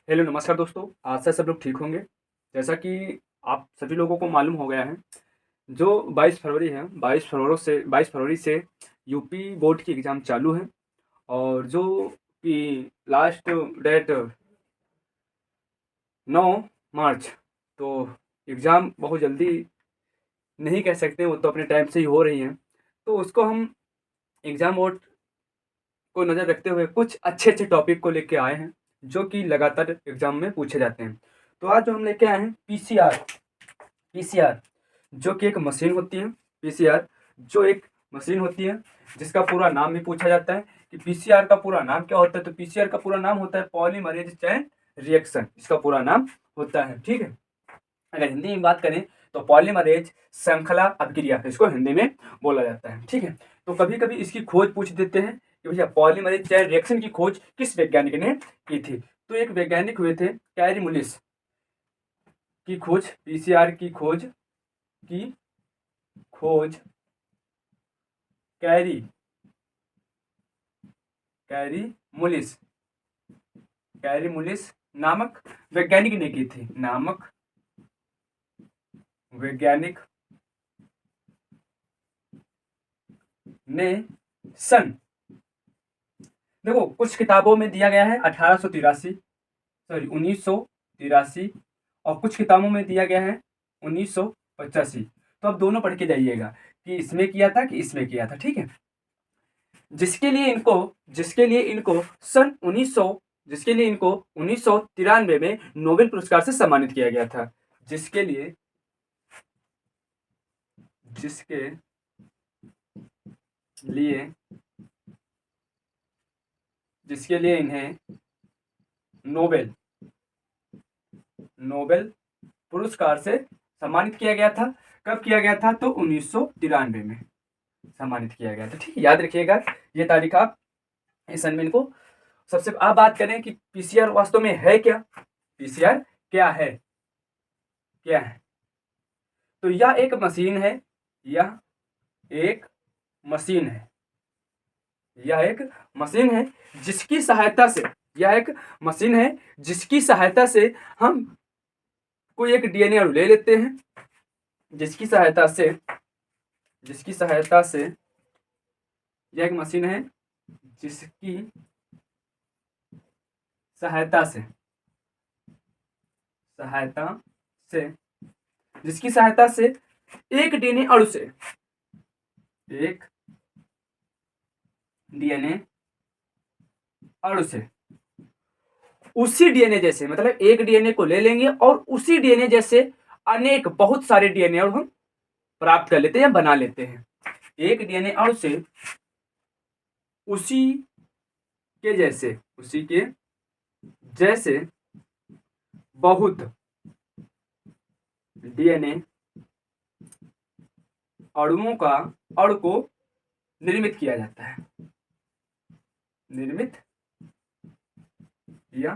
Hello नमस्कार दोस्तों, आशा सब लोग ठीक होंगे। जैसा कि आप सभी लोगों को मालूम हो गया है, जो 22 फरवरी है, 22 फरवरी से यूपी बोर्ड की एग्ज़ाम चालू है और जो कि लास्ट डेट 9 मार्च, तो एग्ज़ाम बहुत जल्दी नहीं कह सकते, वो तो अपने टाइम से ही हो रही है। तो उसको हम एग्ज़ाम बोर्ड को नज़र रखते हुए कुछ अच्छे-अच्छे टॉपिक को लेके आए हैं, जो कि लगातार एग्ज़ाम में पूछे जाते हैं। तो आज जो हम लेके आए हैं पीसीआर, पीसीआर जो कि एक मशीन होती है। पीसीआर जो एक मशीन होती है, जिसका पूरा नाम भी पूछा जाता है कि पीसीआर का पूरा नाम क्या होता है। तो पीसीआर का पूरा नाम होता है पॉलीमरेज चेन रिएक्शन, इसका पूरा नाम होता है। ठीक है, अगर हिंदी में बात करें तो पॉलीमरेज श्रृंखला अभिक्रिया, इसको हिंदी में बोला जाता है। ठीक है, तो कभी कभी इसकी खोज पूछ देते हैं कि भैया पॉलीमरेज चेन रिएक्शन की खोज किस वैज्ञानिक ने की थी। तो एक वैज्ञानिक हुए थे कैरी मुलिस, की खोज, पीसीआर की खोज कैरी कैरी मुलिस कैरी मुलिस नामक वैज्ञानिक ने की थी। नामक वैज्ञानिक ने सन, देखो कुछ किताबों में दिया गया है 1983, और कुछ किताबों में दिया गया है 1985। तो अब दोनों पढ़ के जाइएगा कि इसमें किया था कि इसमें किया था। ठीक है, जिसके लिए इनको सन 1900 जिसके लिए इनको 1993 में नोबेल पुरस्कार से सम्मानित किया गया था। जिसके लिए जिसके लिए जिसके लिए इन्हें नोबेल नोबेल पुरस्कार से सम्मानित किया गया था। कब किया गया था? तो 1993 में सम्मानित किया गया था। ठीक है, याद रखिएगा ये तारीख आप इस सन में इनको। सबसे आप बात करें कि पीसीआर वास्तव में है क्या, पीसीआर क्या है, क्या है? तो यह एक मशीन है, यह एक मशीन है यह एक मशीन है जिसकी सहायता से यह एक मशीन है जिसकी सहायता से हम कोई एक डीएनए अणु ले लेते हैं, जिसकी सहायता से यह एक मशीन है जिसकी सहायता से जिसकी सहायता से एक डीएनए अणु से एक डीएनए अणु से उसी डीएनए जैसे, मतलब एक डीएनए को ले लेंगे और उसी डीएनए जैसे अनेक बहुत सारे डीएनए अणु हम प्राप्त कर लेते हैं या बना लेते हैं। एक डीएनए अणु से उसी के जैसे बहुत डीएनए अणु को निर्मित किया जाता है, निर्मित किया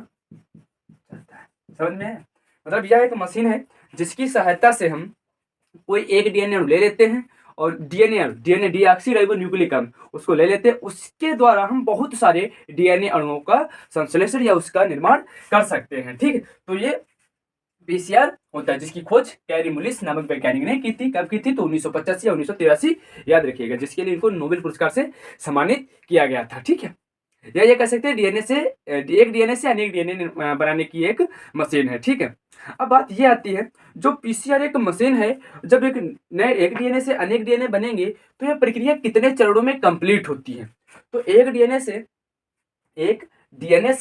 जाता है। समझ में है? मतलब यह एक मशीन है जिसकी सहायता से हम कोई एक डीएनए अणु ले लेते हैं और DNA deoxy ribo nucleic acid उसको ले लेते हैं। उसके द्वारा हम बहुत सारे डीएनए अणुओं का संश्लेषण या उसका निर्माण कर सकते हैं। ठीक है, तो ये पीसीआर होता है जिसकी खोज कैरी मुलिस नामक वैज्ञानिक ने की थी। कब की थी? तो 1985 या 1983, याद रखिएगा, जिसके लिए इनको नोबेल पुरस्कार से सम्मानित किया गया था। ठीक है, या ये कह सकते हैं एक डीएनए से अनेक डीएनए बनाने की एक मशीन है। ठीक है, अब बात ये आती है, जो पीसीआर एक मशीन है, जब एक डीएनए से अनेक डीएनए बनेंगे तो यह प्रक्रिया कितने चरणों में कंप्लीट होती है? तो एक डीएनए से अनेक डीएनए,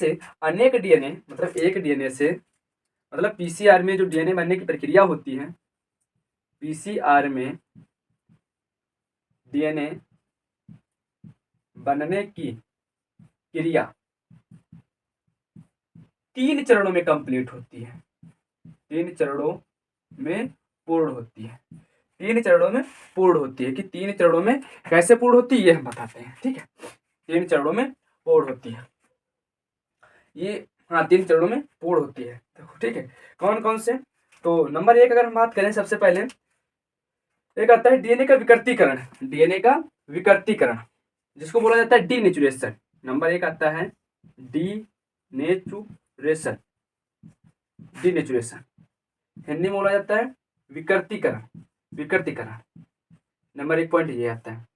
मतलब पीसीआर में जो डीएनए बनने की प्रक्रिया होती है, पीसीआर में डीएनए बनने की क्रिया 3 चरणों में कंप्लीट होती है, 3 चरणों में पूर्ण होती है। 3 चरणों में पूर्ण होती है कि 3 चरणों में कैसे पूर्ण होती है ये हम बताते हैं। ठीक है, 3 चरणों में पूर्ण होती है ये, हाँ 3 चरणों में पूर्ण होती है। देखो, ठीक है, कौन कौन से? तो नंबर 1 अगर हम बात करें, सबसे पहले एक आता है डीएनए का विकृतीकरण, जिसको बोला जाता है डीनेचुरेशन। नंबर 1 आता है डीनेचुरेशन। डीनेचुरेशन, हिंदी में बोला जाता है विकृतीकरण। विकृतीकरण नंबर 1 पॉइंट ये आता है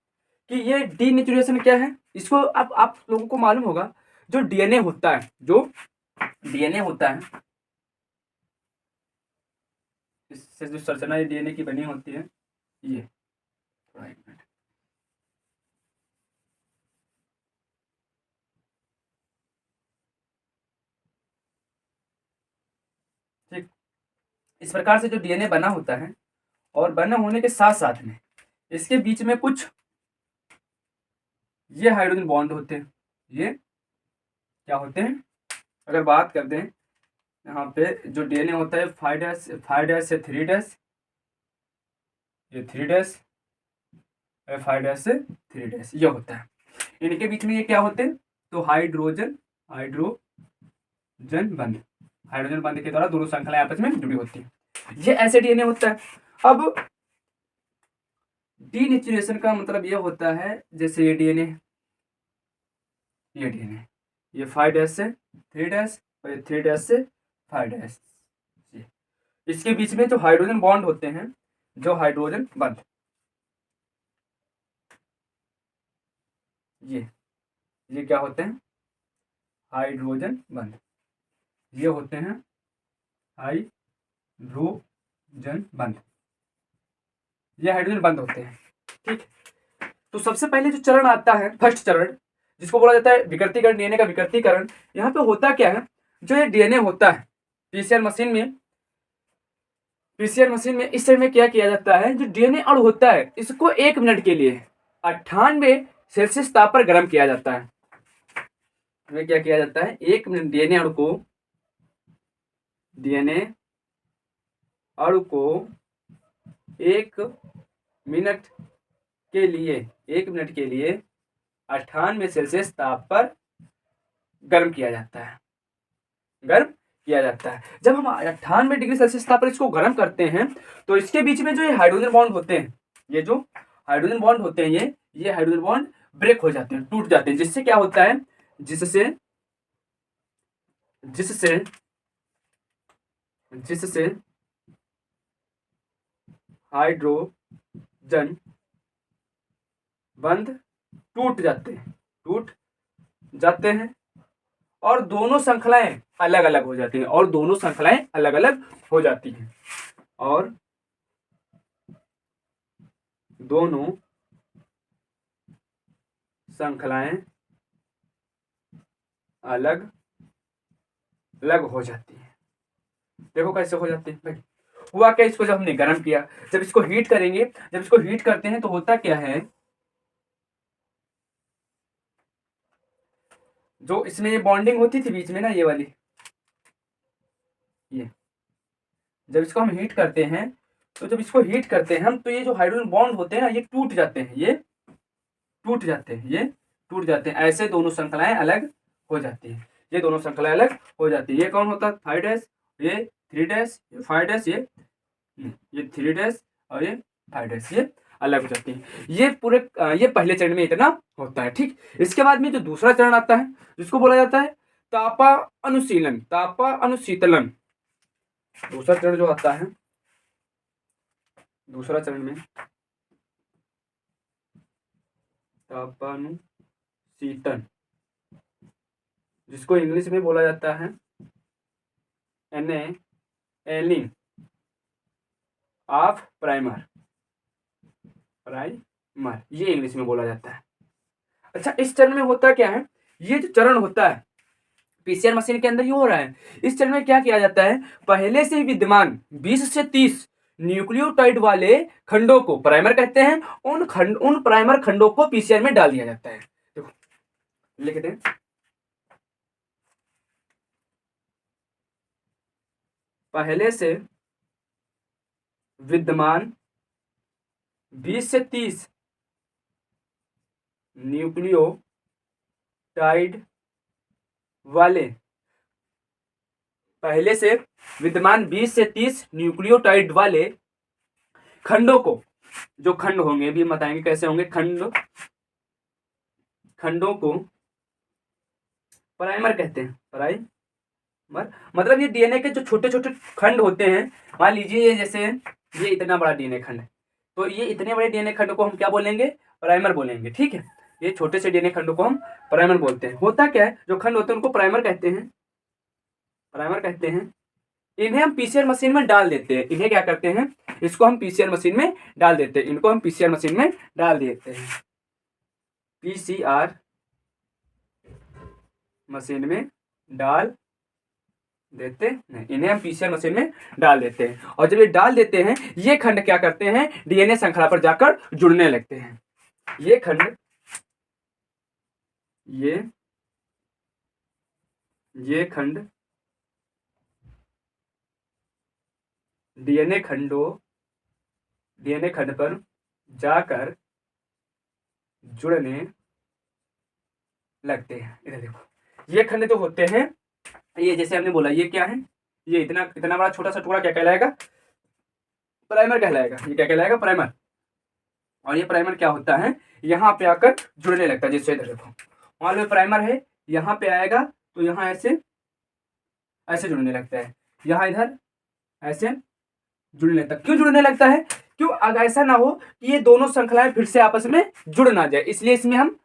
कि ये डीनेचुरेशन क्या है। इसको अब आप लोगों को मालूम होगा, जो डीएनए होता है, जो डीएनए होता है, इससे जो संरचना डीएनए की बनी होती है, ये थोड़ा एक मिनट, ठीक। इस प्रकार से जो डीएनए बना होता है, और बना होने के साथ साथ में इसके बीच में कुछ ये हाइड्रोजन बॉन्ड होते हैं। ये क्या होते हैं, अगर बात करते हैं यहाँ पे, जो डीएनए होता है 5' से 3', ये 3', 5' से 3' ये होता है। इनके बीच में ये क्या होते हैं, तो हाइड्रोजन बंध, हाइड्रोजन बंध के द्वारा दोनों श्रृंखलाएं आपस में जुड़ी होती है। ये ऐसे डीएनए होता है। अब डीनेचुरेशन का मतलब ये होता है, जैसे ये डीएनए, ये 5' से 3' और ये 3' से 5', इसके बीच में जो हाइड्रोजन बॉन्ड होते हैं, जो हाइड्रोजन बंध, ये क्या होते हैं, हाइड्रोजन बंध, ये होते हैं हाइड्रोजन बंध, ये हाइड्रोजन बंध होते हैं, ठीक। तो सबसे पहले जो चरण आता है, फर्स्ट चरण, जिसको बोला जाता है विकृतीकरण, डीएनए का विकृतीकरण। यहाँ पे होता क्या है, जो ये डीएनए होता है पीसीआर मशीन में इस समय क्या किया जाता है, जो डीएनए अणु होता है इसको 1 मिनट के लिए 98 सेल्सियस ताप पर गर्म किया जाता है। क्या किया जाता है, 1 मिनट डीएनए अणु को 1 मिनट के लिए 98 सेल्सियस ताप पर गर्म किया जाता है। जब हम 98 डिग्री सेल्सियस ताप पर इसको गर्म करते हैं, तो इसके बीच में जो ये हाइड्रोजन बॉन्ड होते हैं, ये जो हाइड्रोजन बॉन्ड होते हैं, ये हाइड्रोजन बॉन्ड ब्रेक हो जाते हैं, टूट जाते हैं। जिससे क्या होता है, जिससे हाइड्रोजन बंध टूट जाते हैं और दोनों श्रृंखलाएं अलग अलग हो जाती हैं, और दोनों श्रृंखलाएं अलग अलग हो जाती हैं। देखो कैसे हो जाती है भाई, हुआ क्या, इसको जब हमने गर्म किया, जब इसको हीट करते हैं तो होता क्या है, जो इसमें ये बॉन्डिंग होती थी बीच में ना, ये वाली, ये जब इसको हम हीट करते हैं, तो जब इसको हीट करते हैं हम, तो ये जो हाइड्रोजन बॉन्ड होते हैं ना, ये टूट जाते हैं, ऐसे दोनों श्रृंखलाएं अलग हो जाती हैं। ये कौन होता है, 5', ये 3', ये 5', ये 3' और ये 5', ये अलग हो जाती है। ये पहले चरण में इतना होता है, ठीक। इसके बाद में जो दूसरा चरण आता है, जिसको बोला जाता है तापा अनुशीतलन। दूसरा चरण जो आता है, दूसरा चरण में तापानुशीतन, जिसको इंग्लिश में बोला जाता है एनिंग ऑफ प्राइमर, ये इंग्लिश में बोला जाता है। अच्छा, इस चरण में होता क्या है, ये जो चरण होता है पीसीआर मशीन के अंदर ये हो रहा है। इस चरण में क्या किया जाता है, पहले से ही विद्यमान 20 से 30 न्यूक्लियोटाइड वाले खंडों को प्राइमर कहते हैं, उन प्राइमर खंडों को पीसीआर में डाल दिया जाता है। देखो लिखते हैं, पहले से विद्यमान 20 से 30 न्यूक्लियोटाइड वाले, पहले से विद्यमान 20 से 30 न्यूक्लियोटाइड वाले खंडों को, जो खंड होंगे भी बताएंगे कैसे होंगे, खंडों को प्राइमर कहते हैं, मतलब ये डीएनए के जो छोटे छोटे खंड होते हैं, मान लीजिए ये जैसे ये इतना बड़ा डीएनए खंड है, तो ये इतने बड़े डीएनए खंड को हम क्या बोलेंगे, प्राइमर बोलेंगे। ठीक है, ये छोटे से डीएनए खंड को हम प्राइमर बोलते हैं। होता क्या है, जो खंड होते हैं उनको प्राइमर कहते हैं, प्राइमर कहते हैं। इन्हें हम पीसीआर मशीन में डाल देते हैं। इन्हें क्या करते हैं, इसको हम पीसीआर मशीन में डाल देते हैं, इनको हम पीसीआर मशीन में डाल देते हैं, पीसीआर मशीन में डाल देते हैं, इन्हें हम पीसीआर मशीन में डाल देते हैं। और जब ये डाल देते हैं, ये खंड क्या करते हैं, डीएनए श्रृंखला पर जाकर जुड़ने लगते हैं। ये खंड, ये खंड डीएनए खंड पर जाकर जुड़ने लगते हैं। इधर देखो, ये खंड जो होते हैं, ये जैसे हमने बोला, ये क्या है, ये इतना इतना बड़ा छोटा सा टुकड़ा क्या कहलाएगा, प्राइमर कहलाएगा। ये क्या कहलाएगा, प्राइमर। और ये प्राइमर क्या होता है, यहाँ पे आकर जुड़ने लगता है। जिससे इधर देखो, मान लो प्राइमर है, यहाँ पे आएगा तो यहाँ ऐसे ऐसे जुड़ने लगता है, यहाँ इधर ऐसे जुड़ने लगता है। क्यों जुड़ने लगता है, क्यों, अगर ऐसा ना हो कि ये दोनों श्रृंखलाएं फिर से आपस में जुड़ ना जाए, इसलिए इसमें हम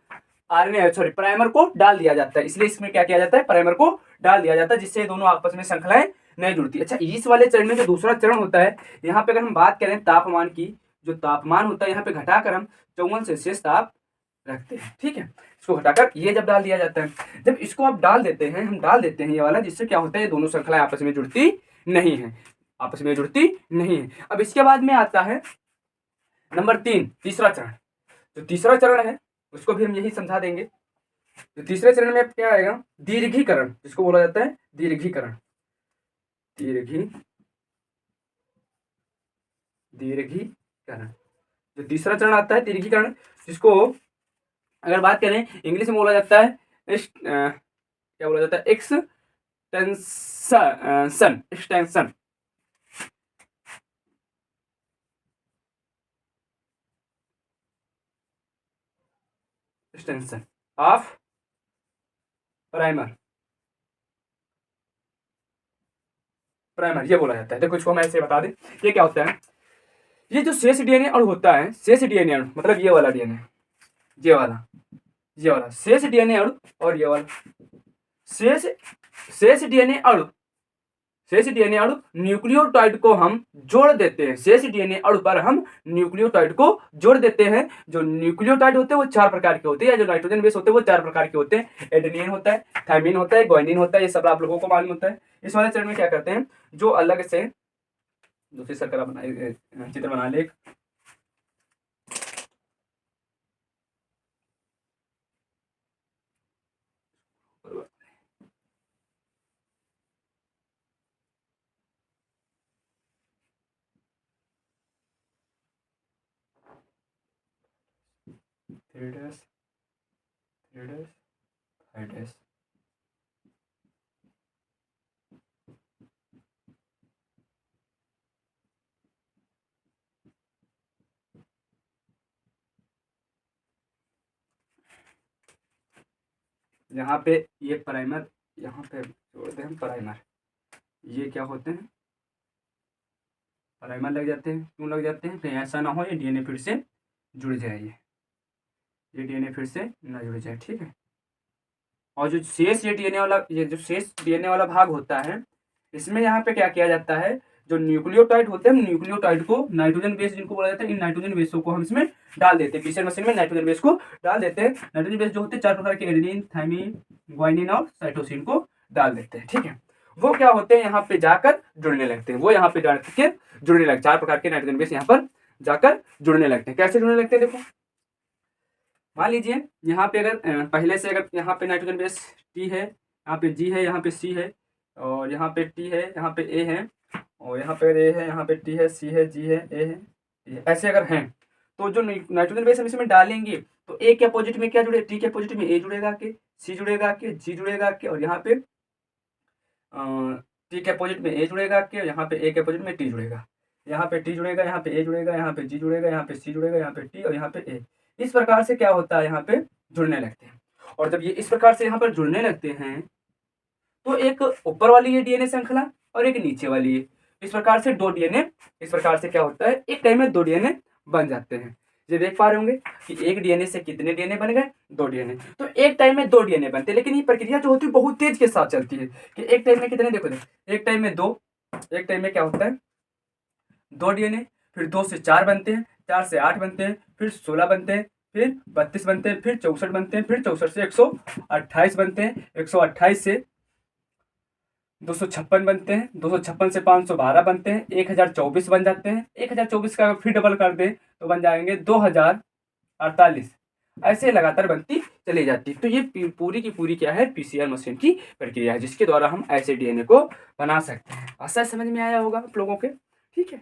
प्राइमर को डाल दिया जाता है। इसलिए इसमें क्या किया जाता है, प्राइमर को डाल दिया जाता है, जिससे दोनों आपस में श्रृंखलाएं नहीं जुड़ती। अच्छा, इस वाले चरण में जो दूसरा चरण होता है, यहाँ पे अगर हम बात करें तापमान की, जो तापमान होता है यहाँ पे घटाकर हम 54 सेल्सियस ताप रखते हैं। ठीक है, इसको घटाकर ये जब डाल दिया जाता है, जब इसको आप डाल देते हैं, हम डाल देते हैं ये वाला, जिससे क्या होता है, ये दोनों श्रृंखलाएं आपस में जुड़ती नहीं है, आपस में जुड़ती नहीं है। अब इसके बाद में आता है नंबर 3, तीसरा चरण। जो तीसरा चरण है उसको भी हम यही समझा देंगे। तो तीसरे चरण में क्या आएगा, दीर्घीकरण, जिसको बोला जाता है दीर्घीकरण, दीर्घीकरण। जो तीसरा चरण आता है दीर्घीकरण, जिसको अगर बात करें इंग्लिश में बोला जाता है क्या बोला जाता है, extension, extension, extension of primer, primer ये बोला जाता है। देखो इसको हम ऐसे बता दें, ये क्या होता है, ये जो शेष डीएनए अणु होता है, शेष डीएनए अणु मतलब ये वाला डीएनए, ये वाला शेष डीएनए अणु, और ये वाला शेष डीएनए अणु, शेष डीएनए अणु न्यूक्लियोटाइड को हम जोड़ देते हैं। शेष डीएनए अणु पर हम न्यूक्लियोटाइड को जोड़ देते हैं। जो न्यूक्लियोटाइड होते हैं वो 4 प्रकार के होते हैं, या जो नाइट्रोजन बेस होते हैं वो 4 प्रकार के होते हैं। एडेनिन होता है, थायमिन होता है, ग्वानिन होता है, ये सब आप लोगों को मालूम होता है। इस वाले चरण में क्या करते हैं, जो अलग से दूसरी शर्करा बनाए, चित्र बना ले, यहाँ पे ये प्राइमर, यहाँ पे जोड़ते हैं प्राइमर, ये क्या होते हैं, प्राइमर लग जाते हैं। क्यों लग जाते हैं, कहीं ऐसा ना हो ये डीएनए फिर से जुड़ जाए, ये डीएनए फिर से ना जुड़ जाए। ठीक है, और जो शेष ये डीएनए वाला, ये जो शेष डीएनए वाला भाग होता है, इसमें यहाँ पे क्या किया जाता है, जो न्यूक्लियोटाइड होते हैं, न्यूक्लियोटाइड को नाइट्रोजन बेस जिनको बोला जाता है, इन नाइट्रोजन बेसों को हम इसमें डाल देते हैं। पीसीआर मशीन में नाइट्रोजन बेस को डाल देते हैं। नाइट्रोजन बेस जो होते हैं 4 प्रकार के, एडेनिन, थायमिन, ग्वानिन और साइटोसिन को डाल देते हैं। ठीक है, वो क्या होते हैं, यहाँ पे जाकर जुड़ने लगते हैं, वो यहाँ पे जाकर जुड़ने लगते, 4 प्रकार के नाइट्रोजन बेस यहाँ पर जाकर जुड़ने लगते हैं। कैसे जुड़ने लगते हैं, देखो मान लीजिए यहाँ पे अगर पहले से अगर यहाँ पे नाइट्रोजन बेस टी है, यहाँ पे जी है, यहाँ पे सी है, और यहाँ पे टी है, यहाँ पे ए है, और यहाँ पे ए है, यहाँ पे टी है, सी है, जी है, ए है, टी है, ऐसे अगर हैं, तो जो नाइट्रोजन बेस हम इसमें डालेंगे तो ए के अपोजिट में क्या जुड़े, टी के अपोजिट में ए जुड़ेगा के, सी जुड़ेगा के, जी जुड़ेगा के, और यहाँ पे टी के अपोजिट में ए जुड़ेगा के, और यहाँ पे ए के अपोजिट में टी जुड़ेगा, यहाँ पे टी जुड़ेगा, यहाँ पे ए जुड़ेगा, यहाँ पे जी जुड़ेगा, यहाँ पे सी जुड़ेगा, यहाँ पे टी, और यहाँ पे ए। इस प्रकार से क्या होता है, यहाँ पे जुड़ने लगते हैं। और जब ये इस प्रकार से यहाँ पर जुड़ने लगते हैं, तो एक ऊपर वाली है डीएनए श्रृंखला और एक नीचे वाली है। इस प्रकार से 2 डीएनए, इस प्रकार से क्या होता है, एक टाइम में 2 डीएनए बन जाते हैं। ये देख पा रहे होंगे कि एक डीएनए से कितने डीएनए बन गए, 2 डीएनए। तो एक टाइम में 2 डीएनए बनते हैं, लेकिन ये प्रक्रिया जो होती है बहुत तेज के साथ चलती है कि एक टाइम में कितने, देखो एक टाइम में 2, एक टाइम में क्या होता है 2 डीएनए, फिर 2 से 4 बनते हैं, 4 से 8 बनते हैं, फिर 16 बनते हैं, फिर 32 बनते हैं, फिर 64 बनते हैं, फिर 64 से 128 बनते हैं, 128 से 256 बनते हैं, 256 से 512 बनते हैं, 1024 बन जाते हैं। 1024 का फिर डबल कर दें तो बन जाएंगे 2048। ऐसे लगातार बनती चली जाती। तो ये पूरी की पूरी क्या है, पीसीआर मशीन की प्रक्रिया है, जिसके द्वारा हम ऐसे डीएनए को बना सकते हैं। आशा समझ में आया होगा आप लोगों के, ठीक है।